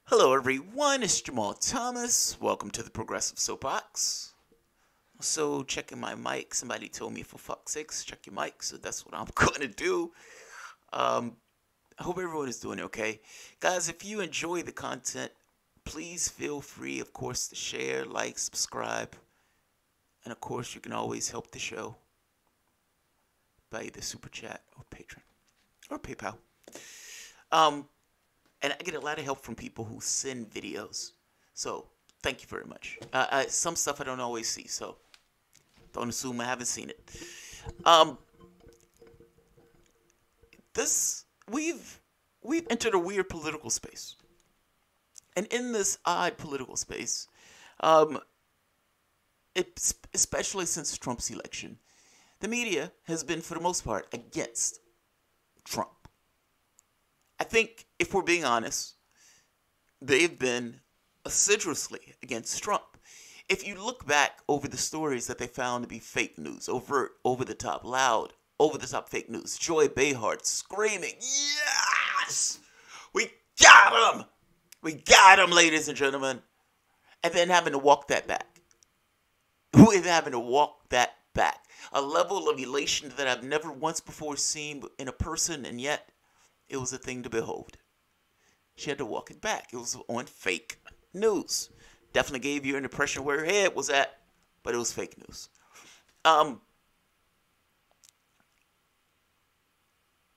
Hello, everyone. It's Jamal Thomas. Welcome to the Progressive Soapbox. So, checking my mic. Somebody told me, for fuck's sakes, check your mic. So that's what I'm going to do. I hope everyone is doing okay. Guys, if you enjoy the content, please feel free, of course, to share, like, subscribe. And, of course, you can always help the show by either Super Chat or Patreon or PayPal. And I get a lot of help from people who send videos. So, thank you very much. Some stuff I don't always see, so don't assume I haven't seen it. We've entered a weird political space. And in this odd political space, especially since Trump's election, the media has been, for the most part, against Trump. I think, if we're being honest, they've been assiduously against Trump. If you look back over the stories that they found to be fake news, overt, over-the-top, loud, over-the-top fake news, Joy Behar screaming, "Yes! We got him! We got him, ladies and gentlemen!" And then having to walk that back. With having to walk that back. A level of elation that I've never once before seen in a person, and yet it was a thing to behold. She had to walk it back. It was on fake news. Definitely gave you an impression where her head was at, but it was fake news.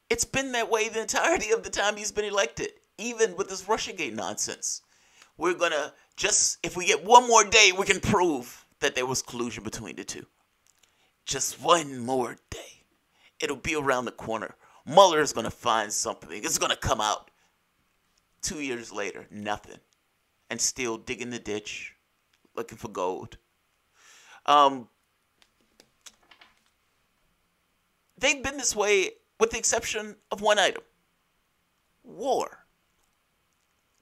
It's been that way the entirety of the time he's been elected, even with this Russiagate nonsense. We're going to if we get one more day, we can prove that there was collusion between the two. Just one more day. It'll be around the corner. Mueller's going to find something. It's going to come out. 2 years later, nothing. And still digging the ditch, looking for gold. They've been this way with the exception of one item. War.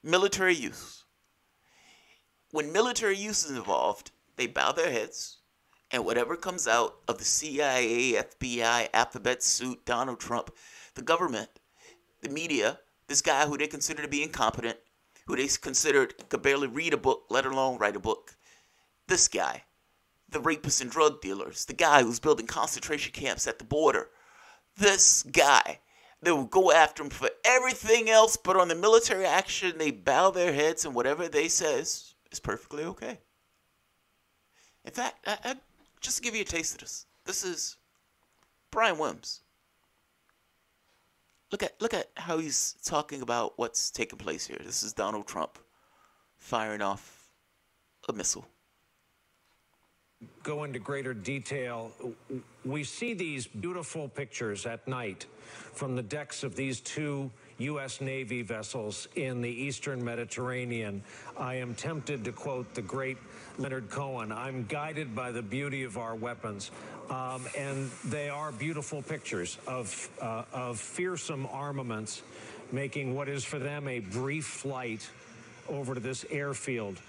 Military use. When military use is involved, they bow their heads. And whatever comes out of the CIA, FBI, alphabet suit, Donald Trump, the government, the media, this guy who they consider to be incompetent, who they considered could barely read a book, let alone write a book, this guy, the rapists and drug dealers, the guy who's building concentration camps at the border, this guy, they will go after him for everything else, but on the military action, they bow their heads and whatever they says is perfectly okay. In fact, just to give you a taste of this, this is Brian Williams. Look at how he's talking about what's taking place here. This is Donald Trump firing off a missile. Go into greater detail. We see these beautiful pictures at night from the decks of these two U.S. Navy vessels in the Eastern Mediterranean. I am tempted to quote the great Leonard Cohen, "I'm guided by the beauty of our weapons." And they are beautiful pictures of fearsome armaments making what is for them a brief flight over to this airfield.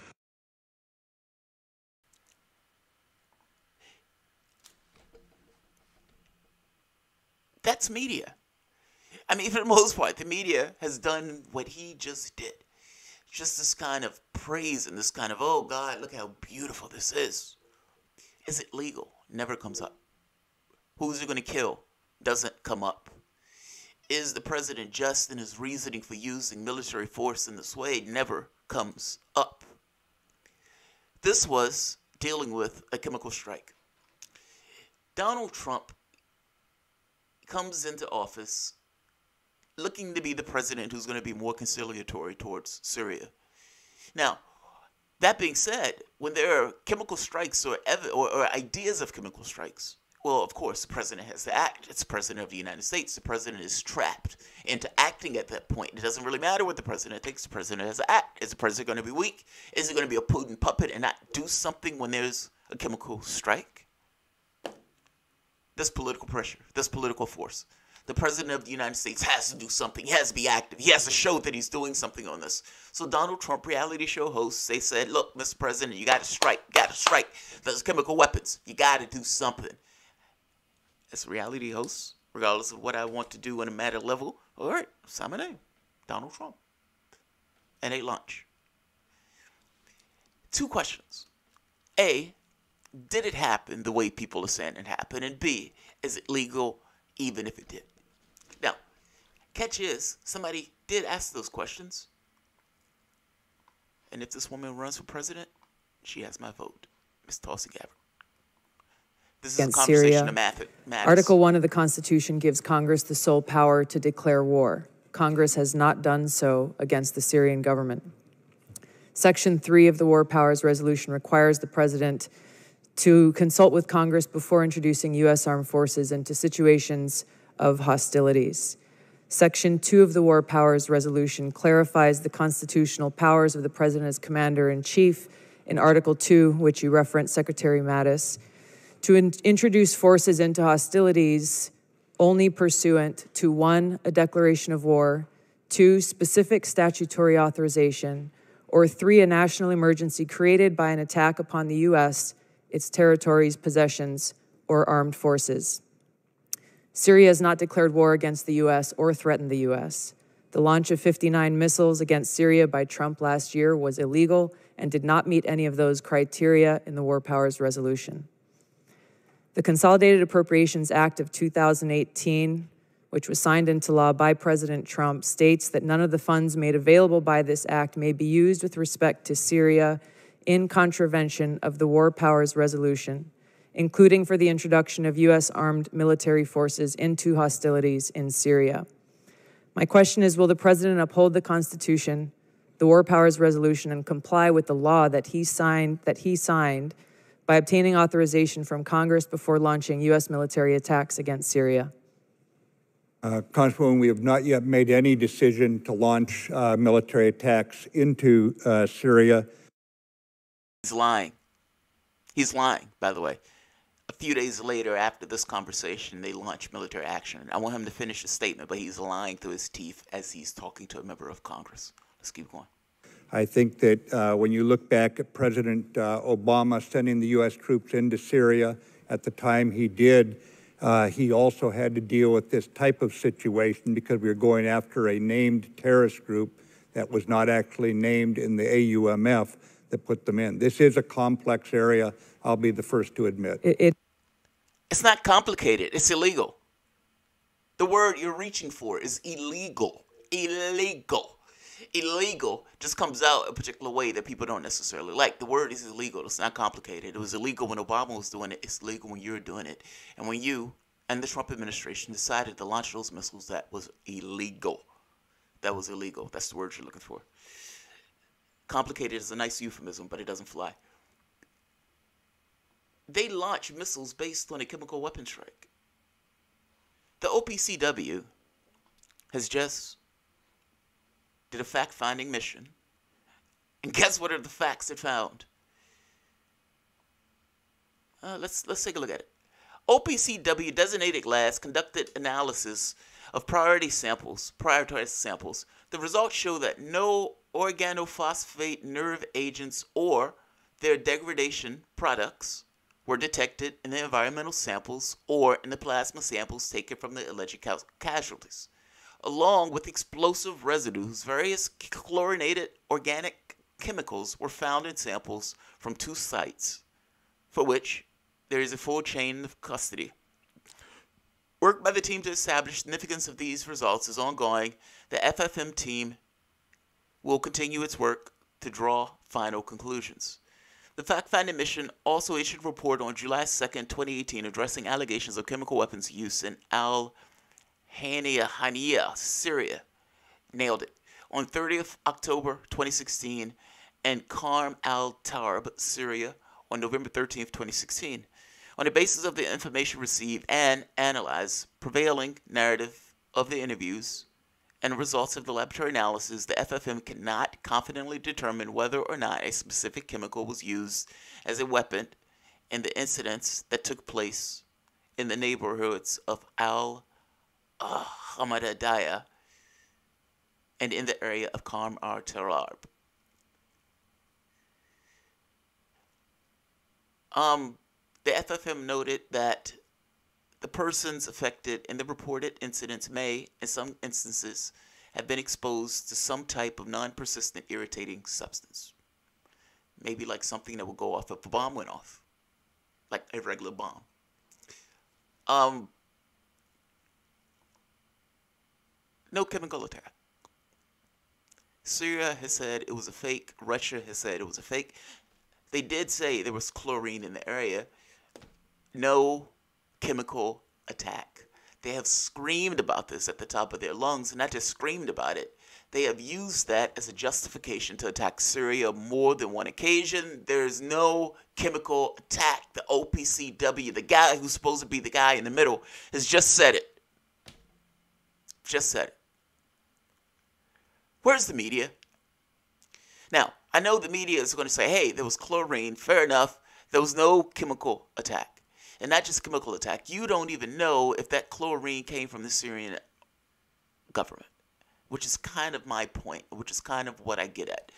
That's media. I mean, for the most part, the media has done what he just did. Just this kind of praise and this kind of, oh God, look how beautiful this is. Is it legal? Never comes up. Who's it going to kill? Doesn't come up. Is the president just in his reasoning for using military force in this way? Never comes up. This was dealing with a chemical strike. Donald Trump comes into office looking to be the president who's going to be more conciliatory towards Syria. Now, that being said, when there are chemical strikes or ideas of chemical strikes, well, of course, the president has to act. It's the president of the United States. The president is trapped into acting at that point. It doesn't really matter what the president thinks. The president has to act. Is the president going to be weak? Is he going to be a Putin puppet and not do something when there's a chemical strike? This political pressure, this political force. The president of the United States has to do something. He has to be active. He has to show that he's doing something on this. So Donald Trump reality show hosts, they said, look, Mr. President, you got to strike. There's chemical weapons. You got to do something. As reality hosts, regardless of what I want to do on a matter level, all right, sign my name, Donald Trump. And they launch. Two questions. A, did it happen the way people are saying it happened? And B, is it legal even if it did? Now, catch is, somebody did ask those questions. And if this woman runs for president, she has my vote. Ms. Tulsi Gabbard. This is a conversation that matters. Article 1 of the Constitution gives Congress the sole power to declare war. Congress has not done so against the Syrian government. Section 3 of the War Powers Resolution requires the President to consult with Congress before introducing U.S. armed forces into situations of hostilities. Section 2 of the War Powers Resolution clarifies the constitutional powers of the President as Commander-in-Chief in Article 2, which you referenced, Secretary Mattis, to introduce forces into hostilities only pursuant to 1, a declaration of war, 2, specific statutory authorization, or 3, a national emergency created by an attack upon the U.S., its territories, possessions, or armed forces. Syria has not declared war against the U.S. or threatened the U.S. The launch of 59 missiles against Syria by Trump last year was illegal and did not meet any of those criteria in the War Powers Resolution. The Consolidated Appropriations Act of 2018, which was signed into law by President Trump, states that none of the funds made available by this act may be used with respect to Syria in contravention of the War Powers Resolution, including for the introduction of U.S. armed military forces into hostilities in Syria. My question is, will the President uphold the Constitution, the War Powers Resolution, and comply with the law that he signed by obtaining authorization from Congress before launching U.S. military attacks against Syria? Congresswoman, we have not yet made any decision to launch military attacks into Syria. He's lying. He's lying, by the way. A few days later, after this conversation, they launched military action. I want him to finish his statement, but he's lying through his teeth as he's talking to a member of Congress. Let's keep going. I think that when you look back at President Obama sending the U.S. troops into Syria, at the time he did, he also had to deal with this type of situation because we were going after a named terrorist group that was not actually named in the AUMF that put them in. This is a complex area, I'll be the first to admit. It's not complicated. It's illegal. The word you're reaching for is illegal. Illegal. Illegal just comes out a particular way that people don't necessarily like. The word is illegal. It's not complicated. It was illegal when Obama was doing it. It's legal when you're doing it. And when you and the Trump administration decided to launch those missiles, that was illegal. That was illegal. That's the word you're looking for. Complicated is a nice euphemism, but it doesn't fly. They launch missiles based on a chemical weapon strike. The OPCW has just did a fact-finding mission. And guess what are the facts it found? Let's take a look at it. OPCW designated labs conducted analysis of prioritized samples. The results show that no organophosphate nerve agents or their degradation products were detected in the environmental samples or in the plasma samples taken from the alleged casualties. Along with explosive residues, various chlorinated organic chemicals were found in samples from 2 sites, for which there is a full chain of custody. Work by the team to establish significance of these results is ongoing. The FFM team will continue its work to draw final conclusions. The fact-finding mission also issued a report on July 2nd, 2018, addressing allegations of chemical weapons use in Hania, Syria. Nailed it. On 30th October 2016, and Qarm al-Tarb, Syria, on November 13th, 2016. On the basis of the information received and analyzed, prevailing narrative of the interviews, and results of the laboratory analysis, the FFM cannot confidently determine whether or not a specific chemical was used as a weapon in the incidents that took place in the neighborhoods of Hamadiyah and in the area of Qarm al-Tarab. The FFM noted that the persons affected in the reported incidents may, in some instances, have been exposed to some type of non-persistent irritating substance. Maybe like something that would go off if a bomb went off, like a regular bomb. No chemical attack. Syria has said it was a fake. Russia has said it was a fake. They did say there was chlorine in the area. No chemical attack. They have screamed about this at the top of their lungs, and not just screamed about it. They have used that as a justification to attack Syria more than one occasion. There's no chemical attack. The OPCW, the guy who's supposed to be the guy in the middle, has just said it. Just said it. Where's the media? Now, I know the media is going to say, hey, there was chlorine. Fair enough. There was no chemical attack. And not just chemical attack. You don't even know if that chlorine came from the Syrian government, which is kind of my point, which is kind of what I get at.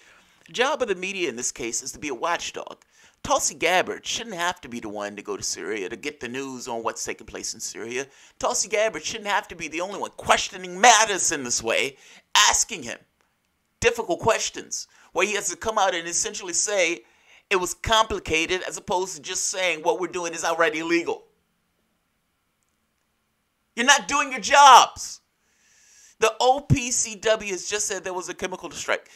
The job of the media in this case is to be a watchdog. Tulsi Gabbard shouldn't have to be the one to go to Syria to get the news on what's taking place in Syria. Tulsi Gabbard shouldn't have to be the only one questioning Mattis in this way, asking him difficult questions, where he has to come out and essentially say it was complicated as opposed to just saying what we're doing is already illegal. You're not doing your jobs. The OPCW has just said there was a chemical strike.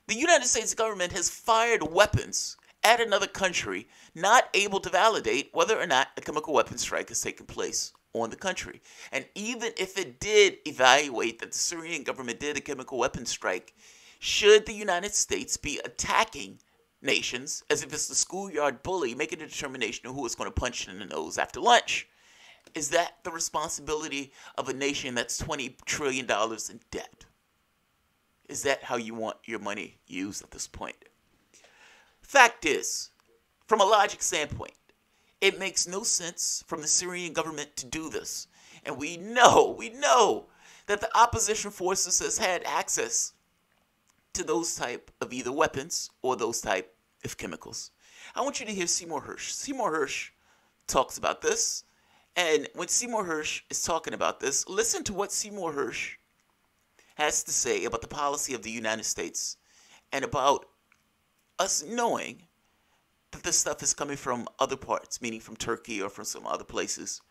The United States government has fired weapons at another country, not able to validate whether or not a chemical weapons strike has taken place on the country. And even if it did evaluate that the Syrian government did a chemical weapons strike, should the United States be attacking nations as if it's the schoolyard bully making a determination of who is going to punch in the nose after lunch? Is that the responsibility of a nation that's $20 trillion in debt? Is that how you want your money used at this point? Fact is, from a logic standpoint, it makes no sense from the Syrian government to do this. And we know that the opposition forces has had access to those type of either weapons or those type of chemicals. I want you to hear Seymour Hersh. Seymour Hersh talks about this. And when Seymour Hersh is talking about this, listen to what Seymour Hersh has to say about the policy of the United States and about us knowing that this stuff is coming from other parts, meaning from Turkey or from some other places.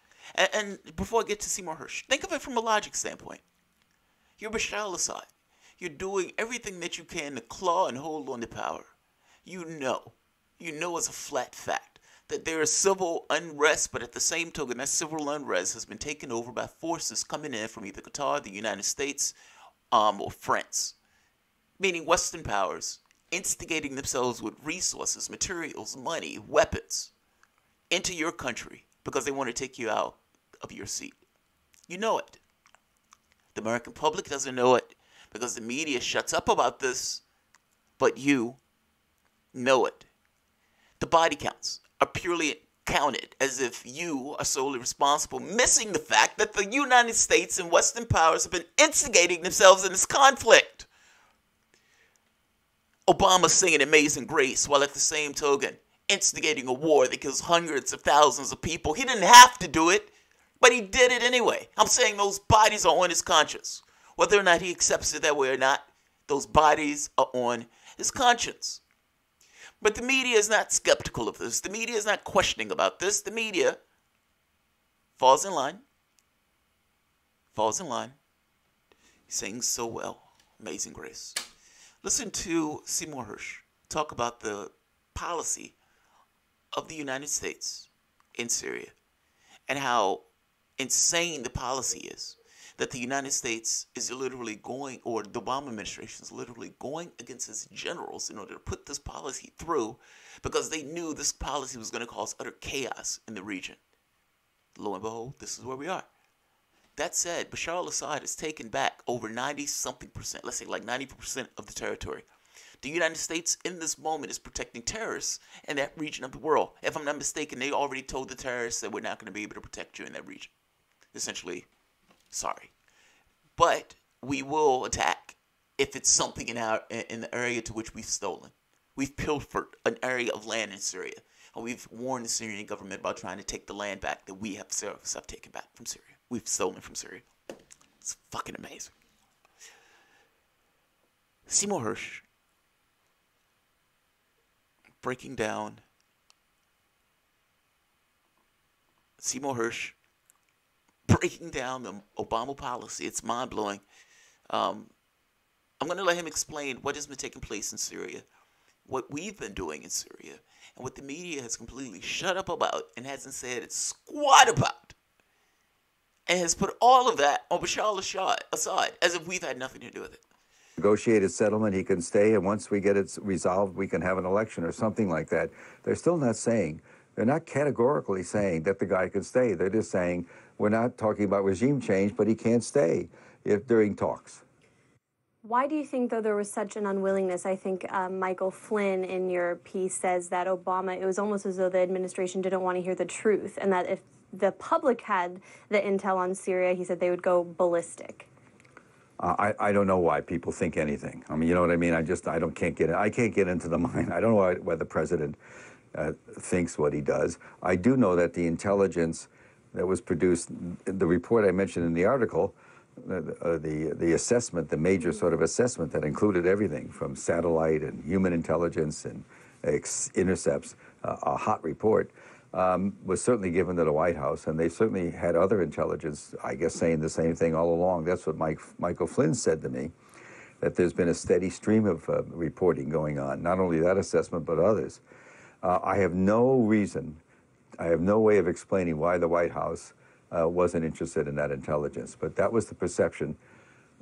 And before I get to Seymour Hersh, think of it from a logic standpoint. You're Bashar al-Assad. You're doing everything that you can to claw and hold on to power. You know as a flat fact that there is civil unrest, but at the same token, that civil unrest has been taken over by forces coming in from either Qatar, the United States, or France, meaning Western powers instigating themselves with resources, materials, money, weapons into your country because they want to take you out of your seat. You know it. The American public doesn't know it because the media shuts up about this, but you know it. The body counts are purely counted as if you are solely responsible, missing the fact that the United States and Western powers have been instigating themselves in this conflict. Obama singing Amazing Grace while at the same token instigating a war that kills hundreds of thousands of people. He didn't have to do it, but he did it anyway. I'm saying those bodies are on his conscience. Whether or not he accepts it that way or not, those bodies are on his conscience. But the media is not skeptical of this. The media is not questioning about this. The media falls in line. He sings so well. Amazing Grace. Listen to Seymour Hersh talk about the policy of the United States in Syria and how insane the policy is. That the United States is literally going, or the Obama administration is literally going against its generals in order to put this policy through because they knew this policy was going to cause utter chaos in the region. Lo and behold, this is where we are. That said, Bashar al-Assad has taken back over 90-something%, let's say like 90% of the territory. The United States in this moment is protecting terrorists in that region of the world. If I'm not mistaken, they already told the terrorists that we're not going to be able to protect you in that region. Essentially, sorry. But we will attack if it's something in the area to which we've stolen. We've pilfered an area of land in Syria. And we've warned the Syrian government about trying to take the land back that we have taken back from Syria. We've stolen from Syria. It's fucking amazing. Seymour Hersh breaking down Seymour Hersh, breaking down the Obama policy. It's mind-blowing. Um, I'm going to let him explain what has been taking place in Syria, what we've been doing in Syria, and what the media has completely shut up about and hasn't said it's squat about, and has put all of that on Bashar al-Assad as if we've had nothing to do with it. Negotiated settlement, he can stay, and once we get it resolved, we can have an election or something like that. They're still not saying, they're not categorically saying that the guy can stay. They're just saying, we're not talking about regime change, but he can't stay during talks. Why do you think, though, there was such an unwillingness? I think Michael Flynn in your piece says that Obama, it was almost as though the administration didn't want to hear the truth, and that if the public had the intel on Syria, he said they would go ballistic. I don't know why people think anything. I mean, you know what I mean? I can't get into the mind. I don't know why the president thinks what he does. I do know that the intelligence that was produced, the report I mentioned in the article, the assessment, the major sort of assessment that included everything from satellite and human intelligence and intercepts, a hot report, was certainly given to the White House, and they certainly had other intelligence, I guess, saying the same thing all along. That's what Michael Flynn said to me, that there's been a steady stream of reporting going on, not only that assessment, but others. I have no reason, I have no way of explaining why the White House wasn't interested in that intelligence, but that was the perception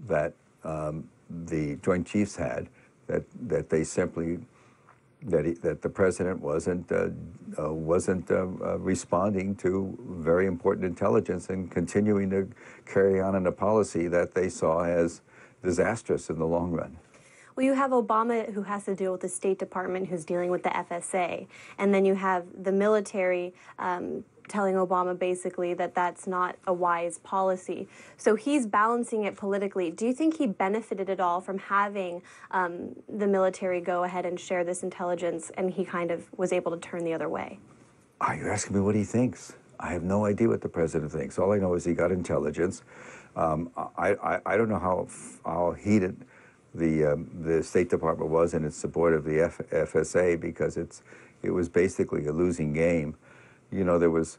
that the Joint Chiefs had, that they simply, that the president wasn't responding to very important intelligence and continuing to carry on in a policy that they saw as disastrous in the long run. Well, you have Obama, who has to deal with the State Department, who's dealing with the FSA, and then you have the military telling Obama basically that that's not a wise policy. So he's balancing it politically. Do you think he benefited at all from having the military go ahead and share this intelligence, and he kind of was able to turn the other way? Oh, you're asking me what he thinks. I have no idea what the president thinks. All I know is he got intelligence. I don't know how heated the State Department was in its support of the FSA, because it was basically a losing game. You know, there was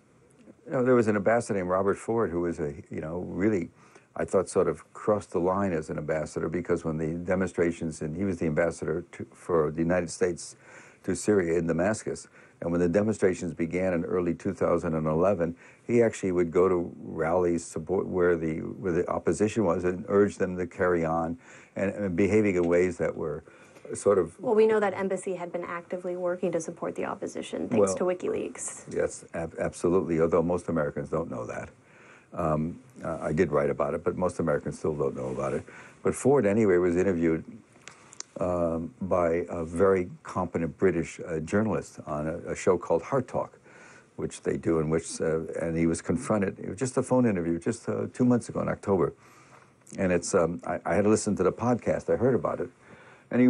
an ambassador named Robert Ford who was really, I thought, sort of crossed the line as an ambassador, because when the demonstrations, and he was the ambassador for the United States to Syria in Damascus, and when the demonstrations began in early 2011, he actually would go to rallies support where the opposition was and urge them to carry on, and behaving in ways that were sort of... Well, we know that embassy had been actively working to support the opposition, thanks to WikiLeaks. Yes, absolutely, although most Americans don't know that. I did write about it, but most Americans still don't know about it. But Ford, anyway, was interviewed by a very competent British journalist on a show called Heart Talk, which they do, in which, and he was confronted, it was just a phone interview, just 2 months ago in October. And it's, I had to listen to the podcast, I heard about it. And he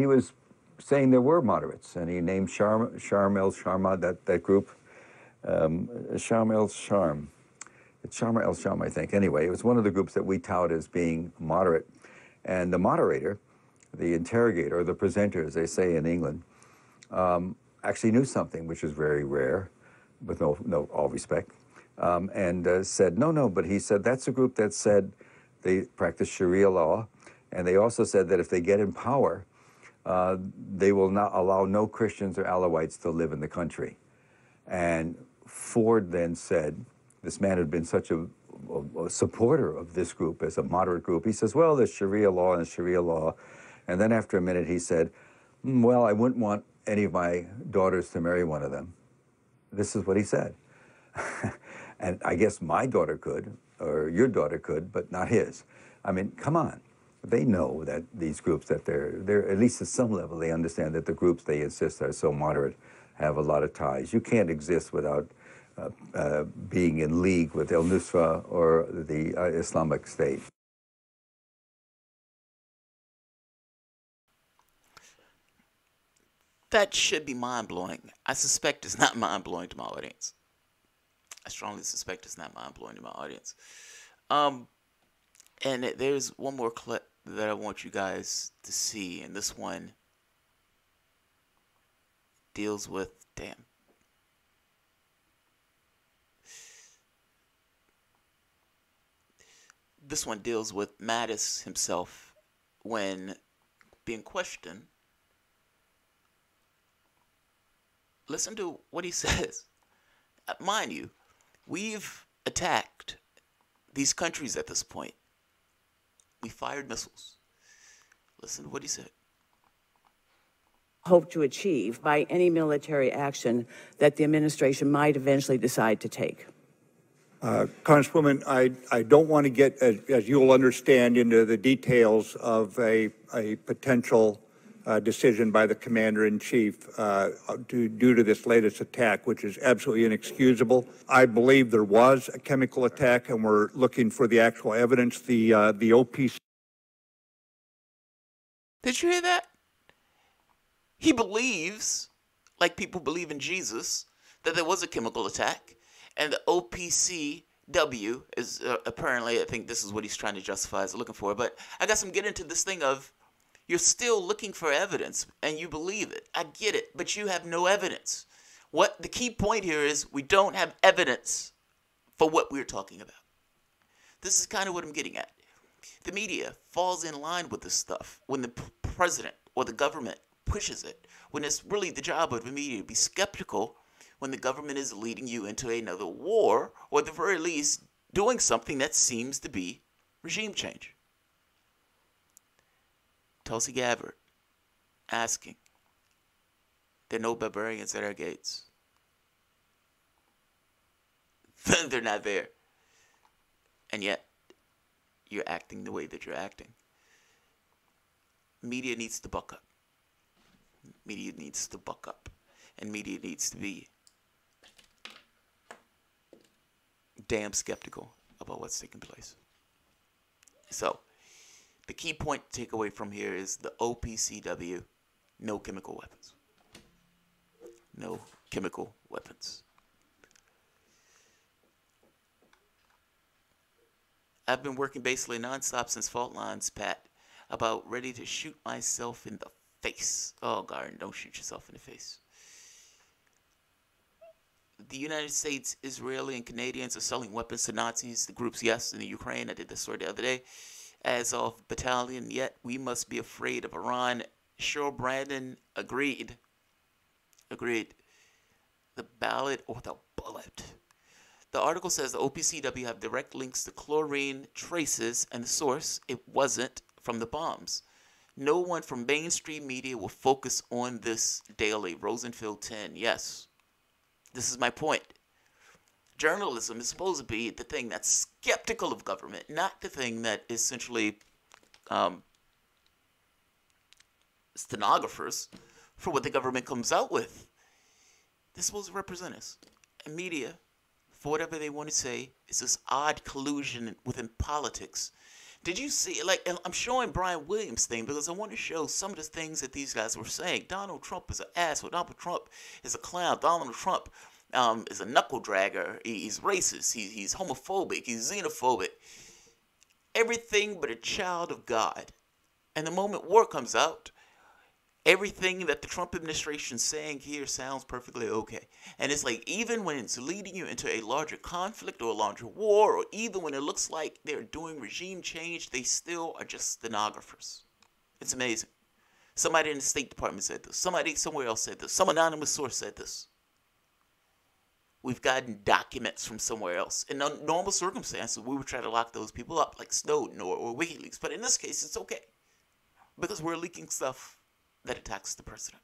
was saying there were moderates, and he named Sharm el-Sharma, that group, Sharm el-Sharm. It's Sharm el-Sharm, I think. Anyway, it was one of the groups that we tout as being moderate. And the moderator, the interrogator, or the presenter, as they say in England, actually knew something, which is very rare, with no all respect, and said, no, but he said that's a group that said they practice Sharia law, and they also said that if they get in power, they will not allow no Christians or Alawites to live in the country. And Ford then said, this man had been such a supporter of this group as a moderate group, he says, well, there's Sharia law and Sharia law. And then after a minute he said, well, I wouldn't want any of my daughters to marry one of them. This is what he said. And I guess my daughter could, or your daughter could, but not his. I mean, come on. They know that these groups, that they're at least at some level, they understand that the groups they insist are so moderate have a lot of ties. You can't exist without being in league with al-Nusra or the Islamic State. That should be mind-blowing. I suspect it's not mind-blowing to my audience. I strongly suspect it's not mind-blowing to my audience. And there's one more clip that I want you guys to see, and this one deals with, damn. This one deals with Mattis himself when being questioned. Listen to what he says. Mind you, we've attacked these countries at this point. We fired missiles. Listen to what he said. Hope to achieve by any military action that the administration might eventually decide to take? Congresswoman, I don't want to get, as you'll understand, into the details of a potential decision by the commander-in-chief due to this latest attack, which is absolutely inexcusable. I believe there was a chemical attack, and we're looking for the actual evidence. The OPC. Did you hear that? He believes, like people believe in Jesus, that there was a chemical attack, and the OPCW is apparently, I think this is what he's trying to justify as looking for. But I guess I'm getting into this thing of you're still looking for evidence, and you believe it. I get it, but you have no evidence. What the key point here is, we don't have evidence for what we're talking about. This is kind of what I'm getting at. The media falls in line with this stuff when the president or the government pushes it, when it's really the job of the media to be skeptical when the government is leading you into another war, or at the very least doing something that seems to be regime change. Tulsi Gabbard asking, there are no barbarians at our gates. They're not there. And yet, you're acting the way that you're acting. Media needs to buck up. Media needs to buck up. And media needs to be damn skeptical about what's taking place. So, the key point to take away from here is the OPCW, no chemical weapons. No chemical weapons. I've been working basically nonstop since fault lines, Pat, about ready to shoot myself in the face. Oh, Garden, don't shoot yourself in the face. The United States, Israeli, and Canadians are selling weapons to Nazis. The groups, yes, in the Ukraine. I did this story the other day. As of battalion, yet we must be afraid of Iran. Cheryl Brandon agreed. Agreed. The ballot or the bullet. The article says the OPCW have direct links to chlorine traces, and the source, it wasn't from the bombs. No one from mainstream media will focus on this daily. Rosenfield 10, yes. This is my point. Journalism is supposed to be the thing that's skeptical of government, not the thing that essentially stenographers for what the government comes out with. They're supposed to represent us. And media, for whatever they want to say, is this odd collusion within politics. Did you see, like, I'm showing Brian Williams' thing because I want to show some of the things that these guys were saying. Donald Trump is an asshole. Donald Trump is a clown. Donald Trump is a knuckle dragger. He's racist. He's homophobic. He's xenophobic. Everything but a child of God. And the moment war comes out, everything that the Trump administration is saying here sounds perfectly okay. And it's like, even when it's leading you into a larger conflict or a larger war, or even when it looks like they're doing regime change, they still are just stenographers. It's amazing. Somebody in the State Department said this. Somebody somewhere else said this. Some anonymous source said this. We've gotten documents from somewhere else. In normal circumstances, we would try to lock those people up, like Snowden or WikiLeaks. But in this case, it's okay. Because we're leaking stuff that attacks the president.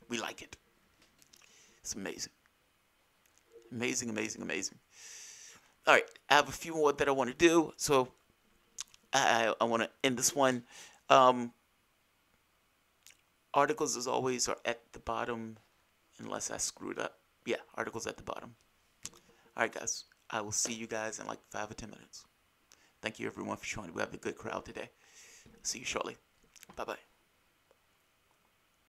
We like it. It's amazing. Amazing, amazing, amazing. All right, I have a few more that I want to do, so I want to end this one. Articles, as always, are at the bottom, unless I screwed up. Yeah, articles at the bottom. All right, guys. I will see you guys in like 5 or 10 minutes. Thank you, everyone, for joining. We have a good crowd today. See you shortly. Bye-bye.